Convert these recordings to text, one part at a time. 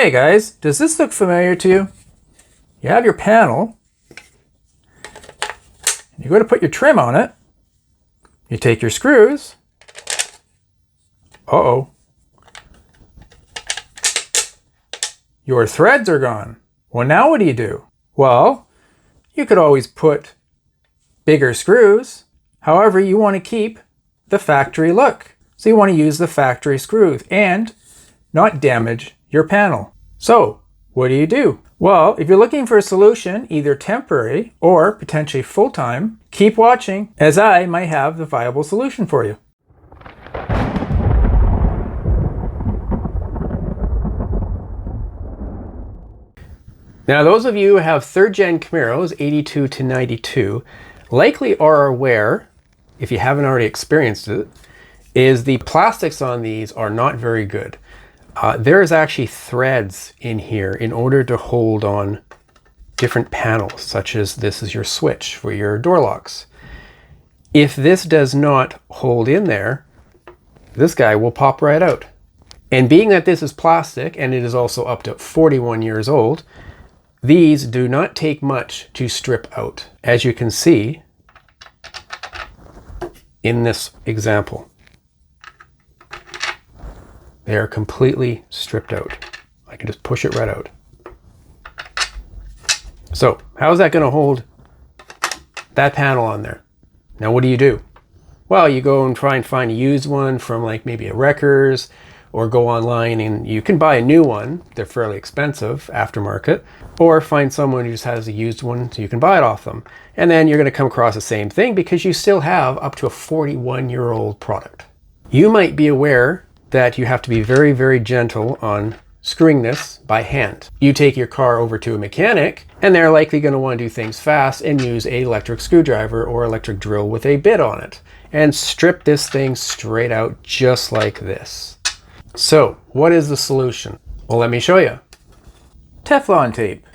Hey guys, does this look familiar to you? You have your panel, and you go to put your trim on it, you take your screws, your threads are gone. Well, now what do? Well, you could always put bigger screws. However, you want to keep the factory look. So you want to use the factory screws and not damage your panel. So what do? Well, if you're looking for a solution, either temporary or potentially full-time, keep watching as I might have the viable solution for you. Now, those of you who have third gen Camaros, 82 to 92, likely are aware, if you haven't already experienced it, is the plastics on these are not very good. There is actually threads in here in order to hold on different panels, such as this is your switch for your door locks. If this does not hold in there, this guy will pop right out. And being that this is plastic and it is also up to 41 years old, these do not take much to strip out, as you can see in this example. They are completely stripped out. I can just push it right out. So how is that going to hold that panel on there? Now what do? Well, you go and try and find a used one from like maybe a Wreckers, or go online and you can buy a new one. They're fairly expensive, aftermarket, or find someone who just has a used one so you can buy it off them. And then you're going to come across the same thing because you still have up to a 41-year-old product. You might be aware that you have to be very, very gentle on screwing this by hand. You take your car over to a mechanic and they're likely going to want to do things fast and use an electric screwdriver or electric drill with a bit on it and strip this thing straight out just like this. So what is the solution? Well, let me show you. Teflon tape.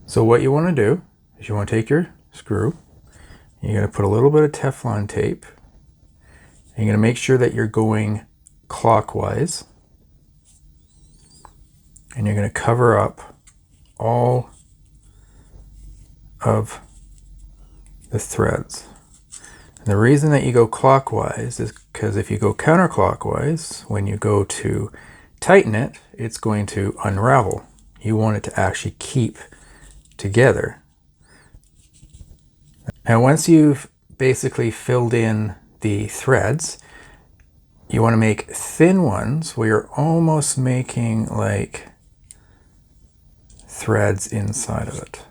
So what you want to do is you want to take your screw, you're going to put a little bit of Teflon tape, and you're going to make sure that you're going clockwise, and you're going to cover up all of the threads. And the reason that you go clockwise is because if you go counterclockwise, when you go to tighten it, it's going to unravel. You want it to actually keep together. And once you've basically filled in the threads, you want to make thin ones where you're almost making like threads inside of it.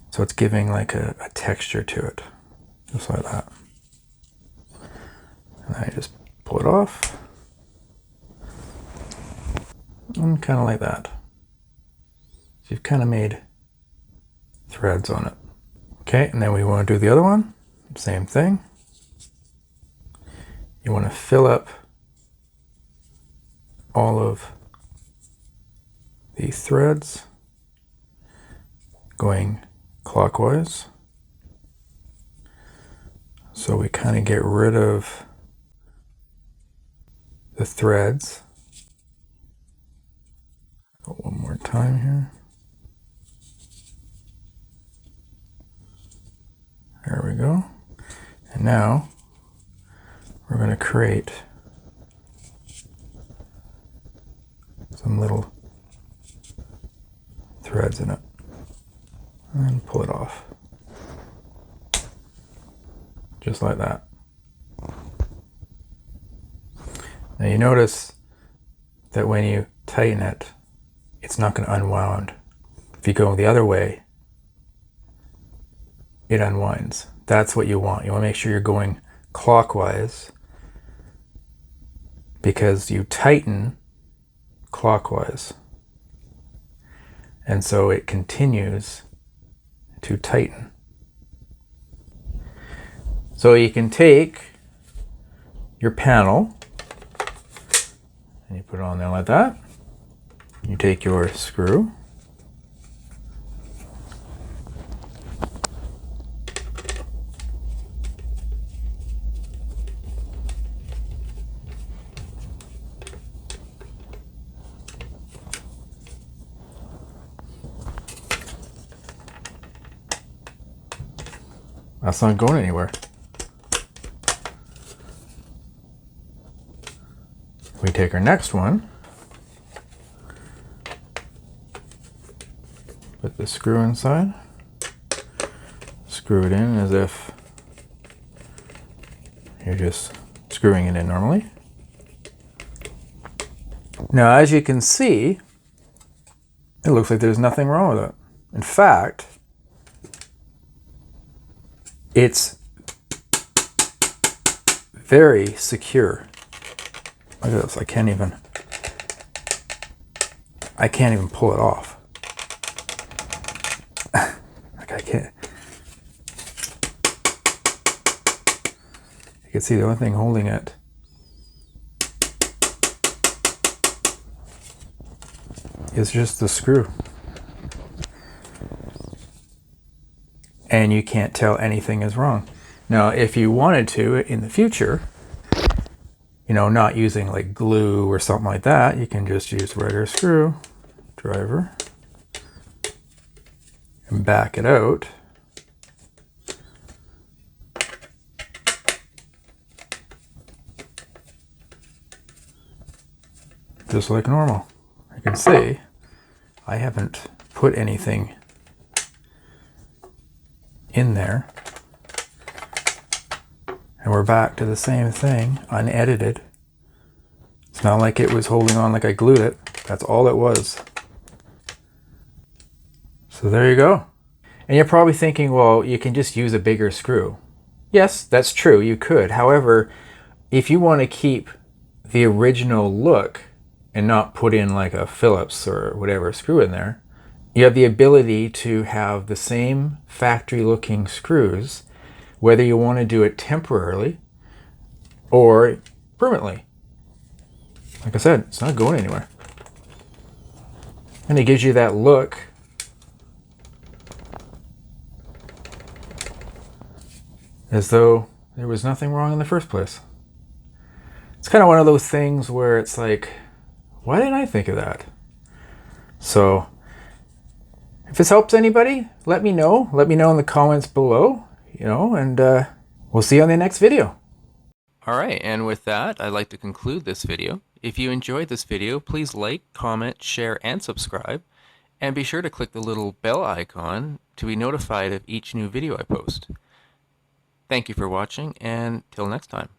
So it's giving like a texture to it, just like that. And I just pull it off, and kind of like that. So you've kind of made threads on it. Okay, and then we want to do the other one, same thing. You want to fill up all of the threads going clockwise. So we kind of get rid of the threads. Go one more time here. There we go. And now we're going to create some little threads in it and pull it off. Just like that. Now you notice that when you tighten it, it's not going to unwound. If you go the other way, it unwinds. That's what you want. You want to make sure you're going clockwise because you tighten clockwise. And so it continues to tighten. So you can take your panel and you put it on there like that. You take your screw, That's not going anywhere. We take our next one, put the screw inside, screw it in as if you're just screwing it in normally. Now, as you can see, it looks like there's nothing wrong with it. In fact, it's very secure. Look at this, I can't even pull it off. Like I can't. You can see the only thing holding it is just the screw. And you can't tell anything is wrong. Now, if you wanted to in the future, you know, not using like glue or something like that, you can just use a regular screw driver and back it out. Just like normal. You can see I haven't put anything in there. And we're back to the same thing, unedited. It's not like it was holding on like I glued it. That's all it was. So there you go. And you're probably thinking, well, you can just use a bigger screw. Yes, that's true, you could. However, if you want to keep the original look and not put in like a Phillips or whatever screw in there, you have the ability to have the same factory looking screws, whether you want to do it temporarily or permanently. Like I said, it's not going anywhere. And it gives you that look as though there was nothing wrong in the first place. It's kind of one of those things where it's like, why didn't I think of that? So if this helps anybody, let me know. Let me know in the comments below, you know, and we'll see you on the next video. All right, and with that, I'd like to conclude this video. If you enjoyed this video, please like, comment, share, and subscribe. And be sure to click the little bell icon to be notified of each new video I post. Thank you for watching, and till next time.